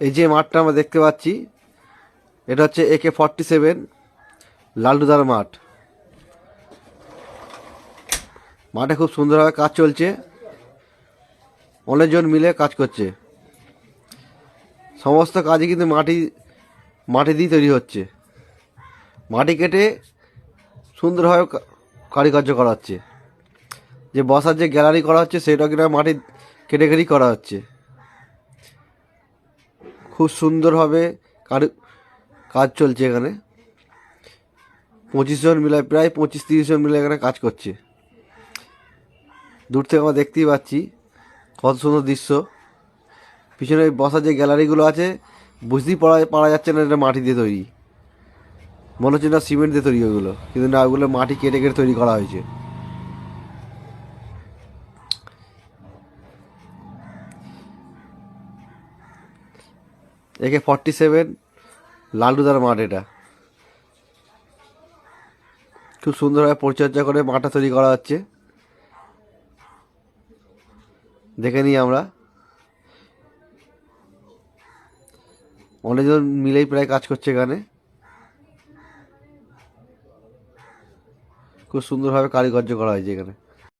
এই যে মাঠটা আমরা দেখতে পাচ্ছি, এটা হচ্ছে AK-47 লালটুদার মাঠ। মাঠে খুব সুন্দরভাবে কাজ চলছে, অনেকজন মিলে কাজ করছে। সমস্ত কাজই কিন্তু মাটি দিয়ে তৈরি হচ্ছে। মাটি কেটে সুন্দরভাবে কারুকার্য করা হচ্ছে। যে বসার যে গ্যালারি করা হচ্ছে সেটা কিনা মাটি কেটে কেটেই করা হচ্ছে। খুব সুন্দরভাবে কাজ চলছে এখানে। 25 জন মিলে, প্রায় 25-30 জন মিলে এখানে কাজ করছে। দূর থেকে আমরা দেখতেই পাচ্ছি কত সুন্দর দৃশ্য। পিছনে বসার যে গ্যালারিগুলো আছে বুঝতেই পারা যাচ্ছে না এটা মাটি দিয়ে তৈরি। মনে হচ্ছে না সিমেন্ট দিয়ে তৈরি ওইগুলো, কিন্তু না, ওগুলো মাটি কেটে কেটে তৈরি করা হয়েছে। AK-47 লালটুদার মাঠ এটা। খুব সুন্দরভাবে পরিচর্যা করে মাঠটা তৈরি করা হচ্ছে। দেখে নিই আমরা। অনেকজন মিলেই প্রায় কাজ করছে এখানে। খুব সুন্দরভাবে কারুকার্য করা হয়েছে এখানে।